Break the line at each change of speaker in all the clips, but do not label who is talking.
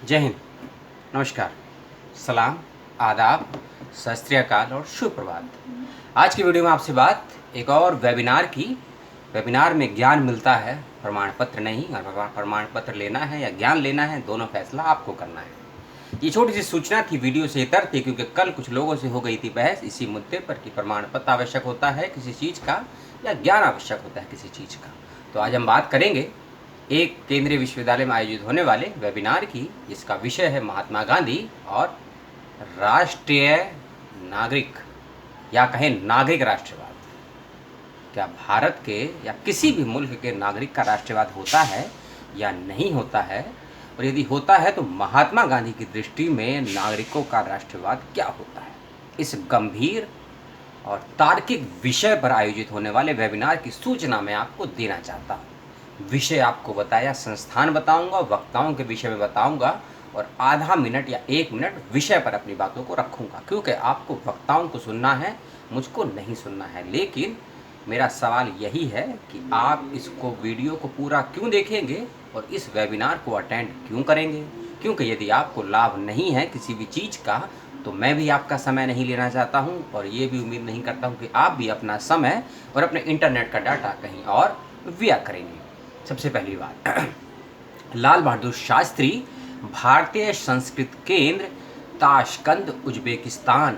जय हिंद, नमस्कार, सलाम, आदाब, सत श्री अकाल और सुप्रभात। आज की वीडियो में आपसे बात एक और वेबिनार की। वेबिनार में ज्ञान मिलता है, प्रमाण पत्र नहीं। और प्रमाण पत्र लेना है या ज्ञान लेना है, दोनों फैसला आपको करना है। ये छोटी सी सूचना थी, वीडियो से इतर थी, क्योंकि कल कुछ लोगों से हो गई थी बहस इसी मुद्दे पर कि प्रमाण पत्र आवश्यक होता है किसी चीज़ का या ज्ञान आवश्यक होता है किसी चीज़ का। तो आज हम बात करेंगे एक केंद्रीय विश्वविद्यालय में आयोजित होने वाले वेबिनार की, जिसका विषय है महात्मा गांधी और राष्ट्रीय नागरिक या कहें नागरिक राष्ट्रवाद। क्या भारत के या किसी भी मुल्क के नागरिक का राष्ट्रवाद होता है या नहीं होता है, और यदि होता है तो महात्मा गांधी की दृष्टि में नागरिकों का राष्ट्रवाद क्या होता है। इस गंभीर और तार्किक विषय पर आयोजित होने वाले वेबिनार की सूचना मैं आपको देना चाहता हूँ। विषय आपको बताया, संस्थान बताऊंगा, वक्ताओं के विषय में बताऊंगा और आधा मिनट या 1 मिनट विषय पर अपनी बातों को रखूंगा, क्योंकि आपको वक्ताओं को सुनना है, मुझको नहीं सुनना है। लेकिन मेरा सवाल यही है कि आप इसको वीडियो को पूरा क्यों देखेंगे और इस वेबिनार को अटेंड क्यों करेंगे। क्योंकि यदि आपको लाभ नहीं है किसी भी चीज़ का, तो मैं भी आपका समय नहीं लेना चाहता हूं और ये भी उम्मीद नहीं करता हूं कि आप भी अपना समय और अपने इंटरनेट का डाटा कहीं और व्यय करेंगे। सबसे पहली बात, लाल बहादुर शास्त्री, भारतीय संस्कृत केंद्र, ताशकंद, उज्बेकिस्तान।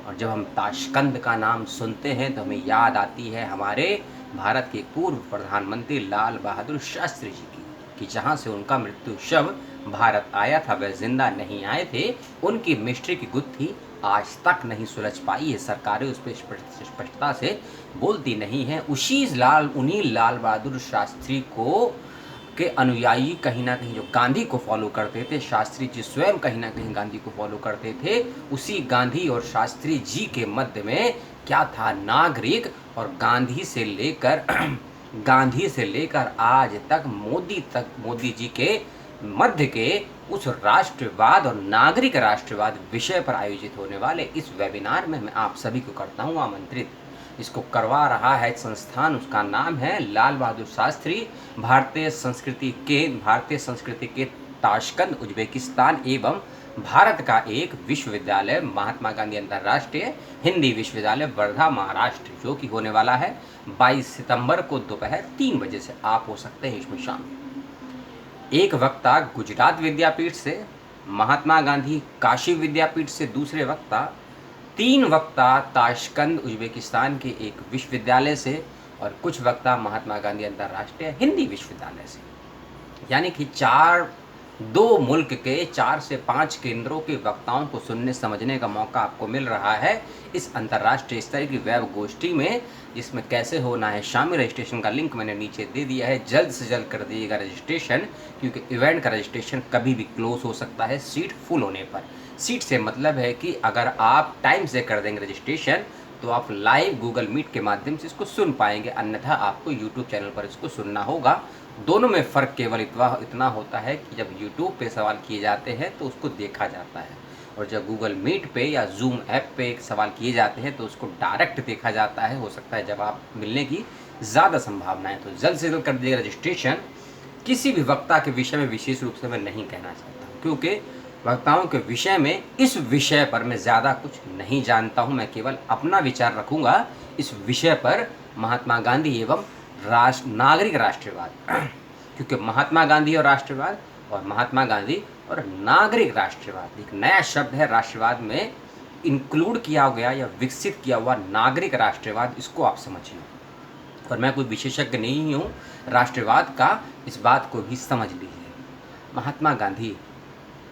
और जब हम ताशकंद का नाम सुनते हैं तो हमें याद आती है हमारे भारत के पूर्व प्रधानमंत्री लाल बहादुर शास्त्री जी की, कि जहाँ से उनका मृत्यु शव भारत आया था, वह जिंदा नहीं आए थे। उनकी मिस्ट्री की गुत्थी आज तक नहीं सुलझ पाई है, सरकारें उस पर स्पष्टता से बोलती नहीं है। उन्हीं लाल बहादुर शास्त्री को के अनुयायी कहीं ना कहीं जो गांधी को फॉलो करते थे, शास्त्री जी स्वयं कहीं ना कहीं गांधी को फॉलो करते थे। उसी गांधी और शास्त्री जी के मध्य में क्या था, नागरिक। और गांधी से लेकर आज तक मोदी जी के मध्य के उस राष्ट्रवाद और नागरिक राष्ट्रवाद विषय पर आयोजित होने वाले इस वेबिनार में मैं आप सभी को करता हूं आमंत्रित। इसको करवा रहा है संस्थान, उसका नाम है लाल बहादुर शास्त्री भारतीय संस्कृति के ताशकंद, उज्बेकिस्तान एवं भारत का एक विश्वविद्यालय, महात्मा गांधी अंतर्राष्ट्रीय हिंदी विश्वविद्यालय, वर्धा, महाराष्ट्र, जो कि होने वाला है 22 सितंबर को दोपहर 3 बजे से। आप हो सकते हैं इसमें शामिल। एक वक्ता गुजरात विद्यापीठ से, महात्मा गांधी काशी विद्यापीठ से दूसरे वक्ता, 3 वक्ता ताशकंद उज्बेकिस्तान के एक विश्वविद्यालय से और कुछ वक्ता महात्मा गांधी अंतर्राष्ट्रीय हिंदी विश्वविद्यालय से। यानी कि 2 मुल्क के 4 से 5 केंद्रों के वक्ताओं को सुनने समझने का मौका आपको मिल रहा है इस अंतर्राष्ट्रीय स्तर की वेब गोष्ठी में। इसमें कैसे होना है शामिल, रजिस्ट्रेशन का लिंक मैंने नीचे दे दिया है। जल्द से जल्द कर दीजिएगा रजिस्ट्रेशन, क्योंकि इवेंट का रजिस्ट्रेशन कभी भी क्लोज हो सकता है सीट फुल होने पर। सीट से मतलब है कि अगर आप टाइम से कर देंगे रजिस्ट्रेशन तो आप लाइव गूगल मीट के माध्यम से इसको सुन पाएंगे, अन्यथा आपको यूट्यूब चैनल पर इसको सुनना होगा। दोनों में फ़र्क केवल इतना होता है कि जब यूट्यूब पे सवाल किए जाते हैं तो उसको देखा जाता है, और जब गूगल मीट पे या जूम ऐप पे एक सवाल किए जाते हैं तो उसको डायरेक्ट देखा जाता है। हो सकता है जवाब मिलने की ज़्यादा संभावना है। तो जल्द से जल्द कर दीजिएगा रजिस्ट्रेशन। किसी भी वक्ता के विषय में विशेष रूप से मैं नहीं कहना चाहता हूँ, क्योंकि वक्ताओं के विषय में, इस विषय पर मैं ज़्यादा कुछ नहीं जानता हूँ। मैं केवल अपना विचार रखूँगा इस विषय पर, महात्मा गांधी एवं नागरिक राष्ट्रवाद। क्योंकि महात्मा गांधी और राष्ट्रवाद और महात्मा गांधी और नागरिक राष्ट्रवाद, एक नया शब्द है राष्ट्रवाद में इंक्लूड किया गया या विकसित किया हुआ नागरिक राष्ट्रवाद, इसको आप समझिए। और मैं कोई विशेषज्ञ नहीं हूँ राष्ट्रवाद का, इस बात को भी समझ लीजिए। महात्मा गांधी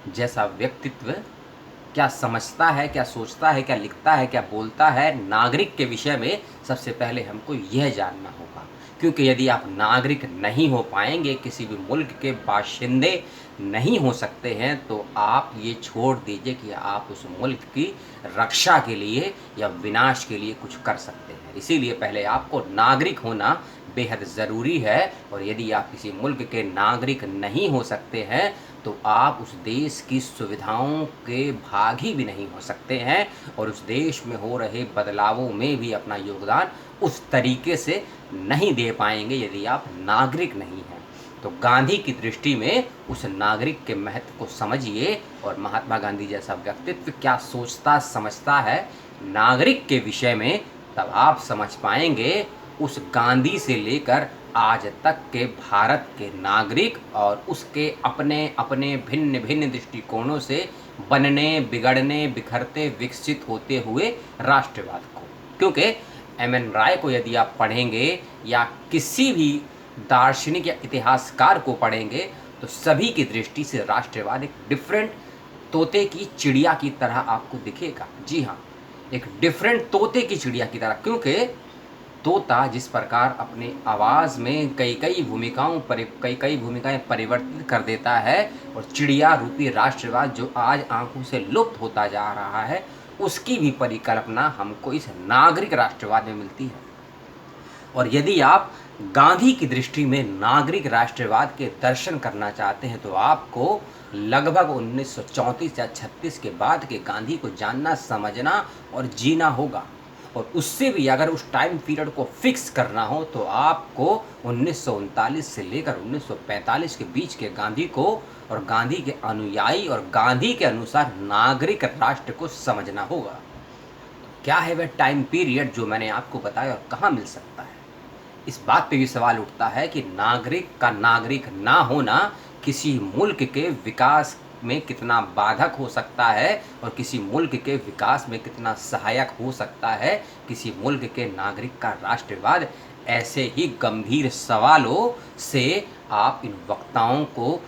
जैसा व्यक्तित्व क्या समझता है, क्या सोचता है, क्या लिखता है, क्या बोलता है नागरिक के विषय में, सबसे पहले हमको यह जानना होगा। क्योंकि यदि आप नागरिक नहीं हो पाएंगे, किसी भी मुल्क के बाशिंदे नहीं हो सकते हैं, तो आप ये छोड़ दीजिए कि आप उस मुल्क की रक्षा के लिए या विनाश के लिए कुछ कर सकते हैं। इसीलिए पहले आपको नागरिक होना बेहद ज़रूरी है। और यदि आप किसी मुल्क के नागरिक नहीं हो सकते हैं तो आप उस देश की सुविधाओं के भागी भी नहीं हो सकते हैं, और उस देश में हो रहे बदलावों में भी अपना योगदान उस तरीके से नहीं दे पाएंगे यदि आप नागरिक नहीं हैं। तो गांधी की दृष्टि में उस नागरिक के महत्व को समझिए और महात्मा गांधी जैसा व्यक्तित्व क्या सोचता समझता है नागरिक के विषय में, तब आप समझ पाएंगे उस गांधी से लेकर आज तक के भारत के नागरिक और उसके अपने अपने भिन्न भिन्न दृष्टिकोणों से बनने बिगड़ने बिखरते विकसित होते हुए राष्ट्रवाद को। क्योंकि एम.एन. राय को यदि आप पढ़ेंगे या किसी भी दार्शनिक या इतिहासकार को पढ़ेंगे तो सभी की दृष्टि से राष्ट्रवाद एक डिफरेंट तोते की चिड़िया की तरह आपको दिखेगा। जी हाँ, एक डिफरेंट तोते की चिड़िया की तरह, क्योंकि तोता जिस प्रकार अपने आवाज़ में कई कई भूमिकाएं परिवर्तित कर देता है और चिड़िया रूपी राष्ट्रवाद जो आज आंखों से लुप्त होता जा रहा है, उसकी भी परिकल्पना हमको इस नागरिक राष्ट्रवाद में मिलती है। और यदि आप गांधी की दृष्टि में नागरिक राष्ट्रवाद के दर्शन करना चाहते हैं तो आपको लगभग 1934 या 36 के बाद के गांधी को जानना समझना और जीना होगा। और उससे भी अगर उस टाइम पीरियड को फिक्स करना हो तो आपको 1939 से लेकर 1945 के बीच के गांधी को और गांधी के अनुयायी और गांधी के अनुसार नागरिक राष्ट्र को समझना होगा। क्या है वह टाइम पीरियड जो मैंने आपको बताया और कहाँ मिल सकता है? इस बात पे भी सवाल उठता है कि नागरिक का नागरिक ना होना किसी मुल्क के विकास में कितना बाधक हो सकता है और किसी मुल्क के विकास में कितना सहायक हो सकता है। किसी मुल्क के नागरिक का राष्ट्रवाद, ऐसे ही गंभीर सवालों से आप इन वक्ताओं को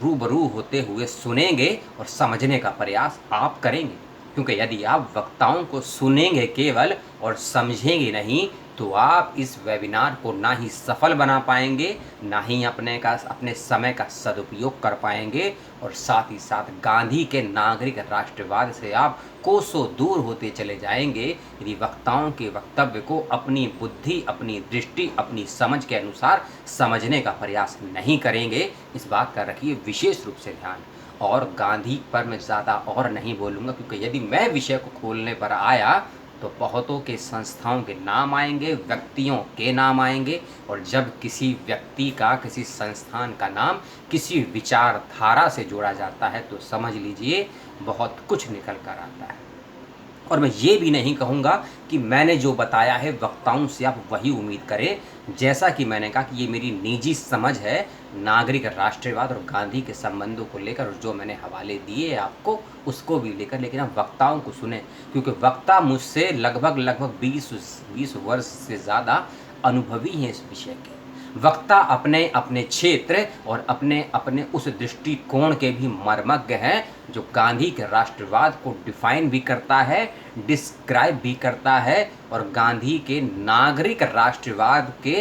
रूबरू होते हुए सुनेंगे और समझने का प्रयास आप करेंगे। क्योंकि यदि आप वक्ताओं को सुनेंगे केवल और समझेंगे नहीं तो आप इस वेबिनार को ना ही सफल बना पाएंगे, ना ही अपने समय का सदुपयोग कर पाएंगे और साथ ही साथ गांधी के नागरिक राष्ट्रवाद से आप कोसों दूर होते चले जाएंगे यदि वक्ताओं के वक्तव्य को अपनी बुद्धि, अपनी दृष्टि, अपनी समझ के अनुसार समझने का प्रयास नहीं करेंगे। इस बात का रखिए विशेष रूप से ध्यान। और गांधी पर मैं ज़्यादा और नहीं बोलूँगा, क्योंकि यदि मैं विषय को खोलने पर आया तो बहुतों के संस्थाओं के नाम आएंगे, व्यक्तियों के नाम आएंगे, और जब किसी व्यक्ति का, किसी संस्थान का नाम किसी विचारधारा से जोड़ा जाता है तो समझ लीजिए बहुत कुछ निकल कर आता है। और मैं ये भी नहीं कहूँगा कि मैंने जो बताया है वक्ताओं से आप वही उम्मीद करें। जैसा कि मैंने कहा कि ये मेरी निजी समझ है नागरिक राष्ट्रवाद और गांधी के संबंधों को लेकर, और जो मैंने हवाले दिए आपको उसको भी लेकर, लेकिन आप वक्ताओं को सुने, क्योंकि वक्ता मुझसे लगभग 20 वर्ष से ज़्यादा अनुभवी हैं इस विषय के। वक्ता अपने अपने क्षेत्र और अपने अपने उस दृष्टिकोण के भी मर्मज्ञ हैं जो गांधी के राष्ट्रवाद को डिफाइन भी करता है, डिस्क्राइब भी करता है और गांधी के नागरिक राष्ट्रवाद के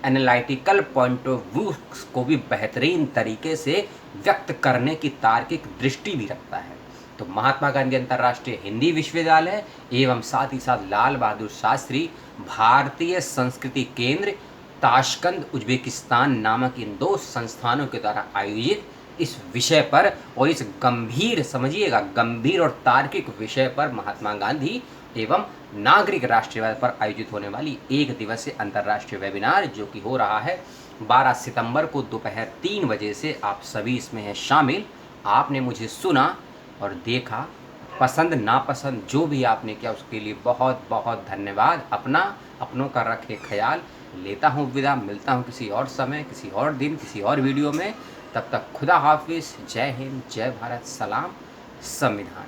एनालिटिकल पॉइंट ऑफ व्यू को भी बेहतरीन तरीके से व्यक्त करने की तार्किक दृष्टि भी रखता है। तो महात्मा गांधी अंतर्राष्ट्रीय हिंदी विश्वविद्यालय एवं साथ ही साथ लाल बहादुर शास्त्री भारतीय संस्कृति केंद्र ताशकंद उज्बेकिस्तान नामक इन 2 संस्थानों के द्वारा आयोजित इस विषय पर और इस गंभीर, समझिएगा गंभीर और तार्किक विषय पर महात्मा गांधी एवं नागरिक राष्ट्रवाद पर आयोजित होने वाली 1 दिवसीय अंतर्राष्ट्रीय वेबिनार, जो कि हो रहा है 12 सितंबर को दोपहर 3 बजे से, आप सभी इसमें हैं शामिल। आपने मुझे सुना और देखा, पसंद नापसंद जो भी आपने किया उसके लिए बहुत बहुत धन्यवाद। अपनों का रखे ख्याल। लेता हूँ विदा, मिलता हूँ किसी और समय, किसी और दिन, किसी और वीडियो में। तब तक खुदा हाफिज़, जय हिंद, जय भारत, सलाम, संविधान।